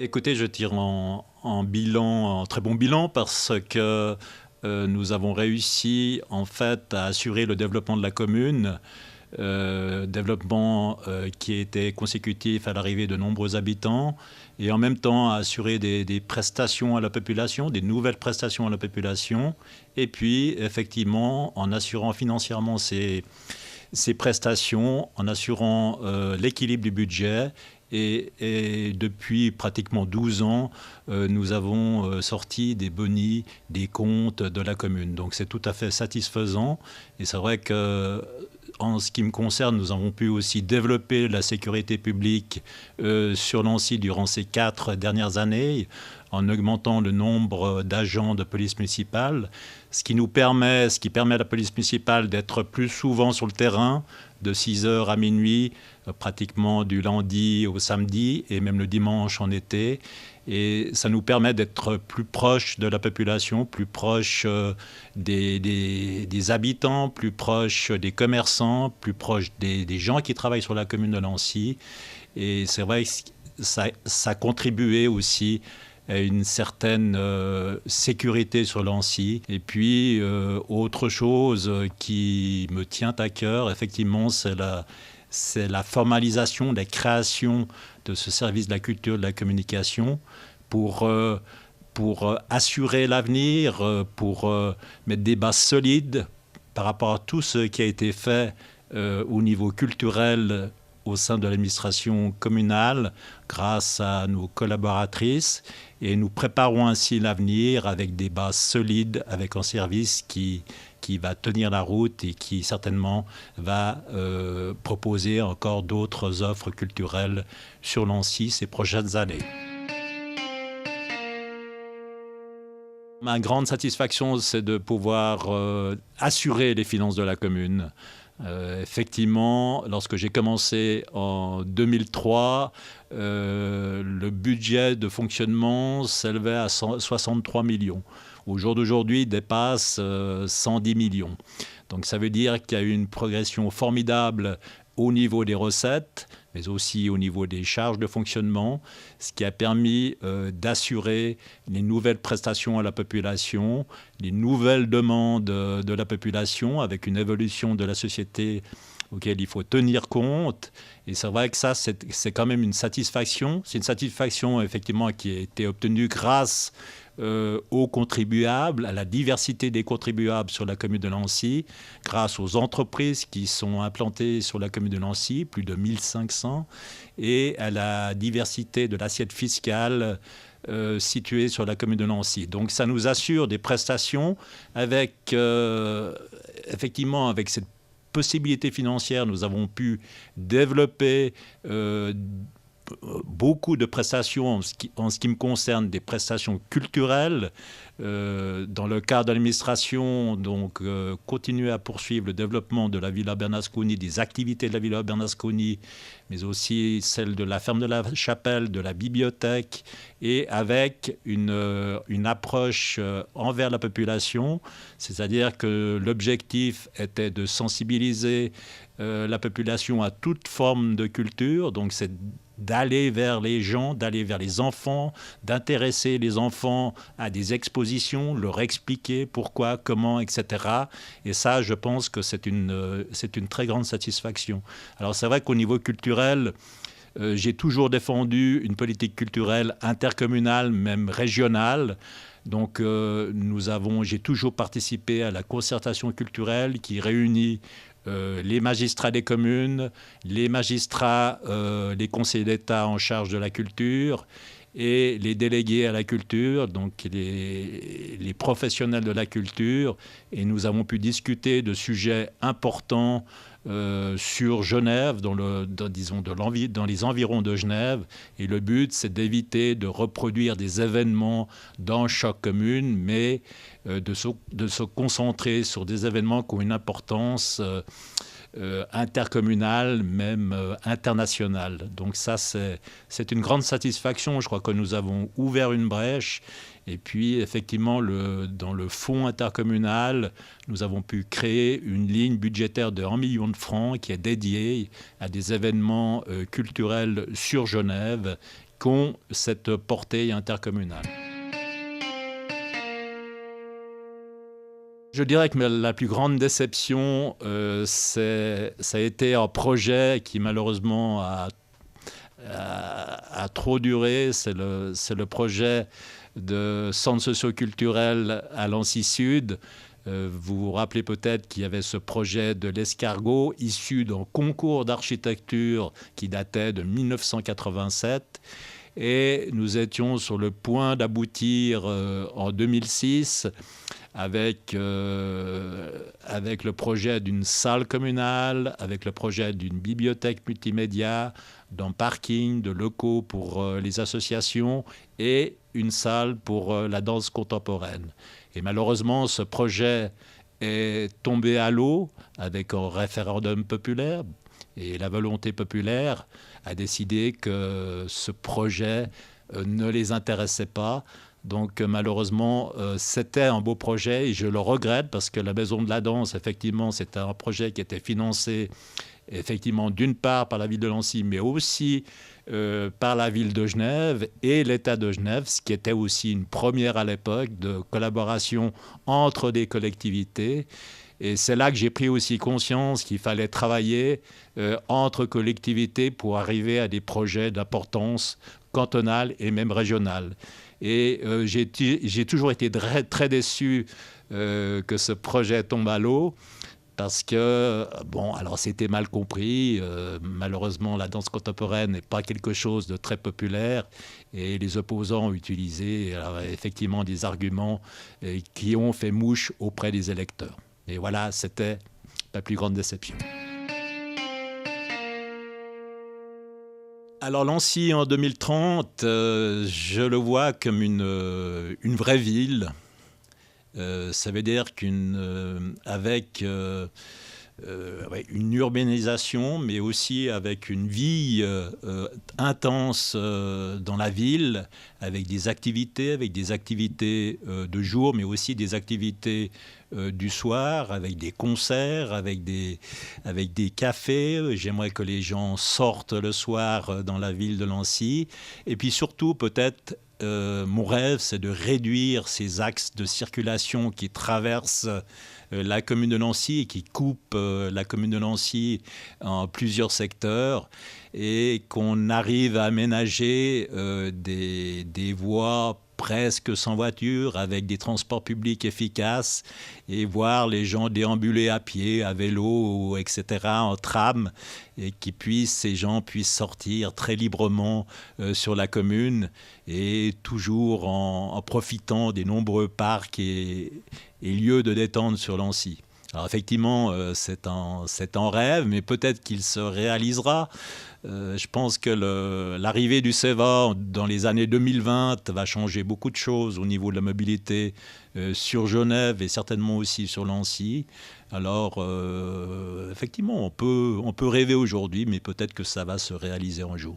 Écoutez, je tire en très bon bilan parce que nous avons réussi en fait à assurer le développement de la commune, développement qui était consécutif à l'arrivée de nombreux habitants et en même temps à assurer des prestations à la population, des nouvelles prestations à la population et puis effectivement en assurant financièrement ces prestations, en assurant l'équilibre du budget. Et depuis pratiquement 12 ans, nous avons sorti des bonis, des comptes de la commune. Donc c'est tout à fait satisfaisant. Et c'est vrai que, en ce qui me concerne, nous avons pu aussi développer la sécurité publique sur Nancy durant ces 4 dernières années, en augmentant le nombre d'agents de police municipale, ce qui permet à la police municipale d'être plus souvent sur le terrain, de 6 heures à minuit, pratiquement du lundi au samedi et même le dimanche en été. Et ça nous permet d'être plus proche de la population, plus proche des habitants, plus proche des commerçants, plus proche des gens qui travaillent sur la commune de Nancy. Et c'est vrai que ça contribuait aussi à une certaine sécurité sur Nancy. Et puis, autre chose qui me tient à cœur, effectivement, c'est la formalisation, la création de ce service de la culture, de la communication pour assurer l'avenir, pour mettre des bases solides par rapport à tout ce qui a été fait au niveau culturel au sein de l'administration communale grâce à nos collaboratrices et nous préparons ainsi l'avenir avec des bases solides, avec un service qui va tenir la route et qui certainement va proposer encore d'autres offres culturelles sur Nancy ces prochaines années. Ma grande satisfaction, c'est de pouvoir assurer les finances de la commune. Effectivement, lorsque j'ai commencé en 2003, le budget de fonctionnement s'élevait à 63 millions. Au jour d'aujourd'hui, il dépasse 110 millions. Donc ça veut dire qu'il y a eu une progression formidable au niveau des recettes, mais aussi au niveau des charges de fonctionnement, ce qui a permis d'assurer les nouvelles prestations à la population, les nouvelles demandes de la population avec une évolution de la société auquel il faut tenir compte. Et c'est vrai que ça, c'est quand même une satisfaction. C'est une satisfaction, effectivement, qui a été obtenue grâce aux contribuables, à la diversité des contribuables sur la commune de Nancy, grâce aux entreprises qui sont implantées sur la commune de Nancy, plus de 1500, et à la diversité de l'assiette fiscale située sur la commune de Nancy. Donc ça nous assure des prestations avec, effectivement, avec cette possibilité financière, nous avons pu développer beaucoup de prestations en ce qui me concerne, des prestations culturelles. Dans le cadre de l'administration, donc continuer à poursuivre le développement de la Villa Bernasconi, des activités de la Villa Bernasconi, mais aussi celle de la ferme de la Chapelle, de la bibliothèque, et avec une approche envers la population, c'est-à-dire que l'objectif était de sensibiliser la population à toute forme de culture, donc c'est d'aller vers les gens, d'aller vers les enfants, d'intéresser les enfants à des expositions, leur expliquer pourquoi, comment, etc. Et ça, je pense que c'est une très grande satisfaction. Alors c'est vrai qu'au niveau culturel, j'ai toujours défendu une politique culturelle intercommunale, même régionale. Donc j'ai toujours participé à la concertation culturelle qui réunit les magistrats des communes, les magistrats, les conseillers d'État en charge de la culture et les délégués à la culture, donc les professionnels de la culture. Et nous avons pu discuter de sujets importants sur Genève, dans les environs de Genève. Et le but, c'est d'éviter de reproduire des événements dans chaque commune, mais de se concentrer sur des événements qui ont une importance intercommunale, même internationale. Donc ça, c'est une grande satisfaction. Je crois que nous avons ouvert une brèche. Et puis, effectivement, dans le fonds intercommunal, nous avons pu créer une ligne budgétaire de 1 million de francs qui est dédiée à des événements culturels sur Genève qu'ont cette portée intercommunale. Je dirais que la plus grande déception, ça a été un projet qui malheureusement a trop duré. C'est le projet de centre socio-culturel à Lancy Sud. Vous vous rappelez peut-être qu'il y avait ce projet de l'escargot issu d'un concours d'architecture qui datait de 1987. Et nous étions sur le point d'aboutir en 2006 avec le projet d'une salle communale, avec le projet d'une bibliothèque multimédia, d'un parking, de locaux pour les associations et une salle pour la danse contemporaine. Et malheureusement, ce projet est tombé à l'eau avec un référendum populaire. Et la volonté populaire a décidé que ce projet ne les intéressait pas. Donc malheureusement, c'était un beau projet et je le regrette parce que la Maison de la Danse, effectivement, c'était un projet qui était financé effectivement d'une part par la ville de Lancy, mais aussi par la ville de Genève et l'État de Genève, ce qui était aussi une première à l'époque de collaboration entre des collectivités. Et c'est là que j'ai pris aussi conscience qu'il fallait travailler entre collectivités pour arriver à des projets d'importance cantonale et même régionale. Et j'ai toujours été très déçu que ce projet tombe à l'eau parce que, bon, alors c'était mal compris. Malheureusement, la danse contemporaine n'est pas quelque chose de très populaire et les opposants ont utilisé effectivement des arguments qui ont fait mouche auprès des électeurs. Et voilà, c'était la plus grande déception. Alors Lancy en 2030, je le vois comme une vraie ville. Ça veut dire avec une urbanisation, mais aussi avec une vie intense dans la ville, avec des activités de jour, mais aussi des activités du soir, avec des concerts, avec des cafés. J'aimerais que les gens sortent le soir dans la ville de Lancy. Et puis surtout, peut-être, mon rêve, c'est de réduire ces axes de circulation qui traversent la commune de Lancy et qui coupent la commune de Lancy en plusieurs secteurs et qu'on arrive à aménager des voies presque sans voiture, avec des transports publics efficaces et voir les gens déambuler à pied, à vélo, etc., en tram, et ces gens puissent sortir très librement sur la commune et toujours en profitant des nombreux parcs et lieux de détente sur Lancy. Alors effectivement, c'est un rêve, mais peut-être qu'il se réalisera. Je pense que l'arrivée du CEVA dans les années 2020 va changer beaucoup de choses au niveau de la mobilité sur Genève et certainement aussi sur Lancy. Alors, effectivement, on peut rêver aujourd'hui, mais peut-être que ça va se réaliser un jour.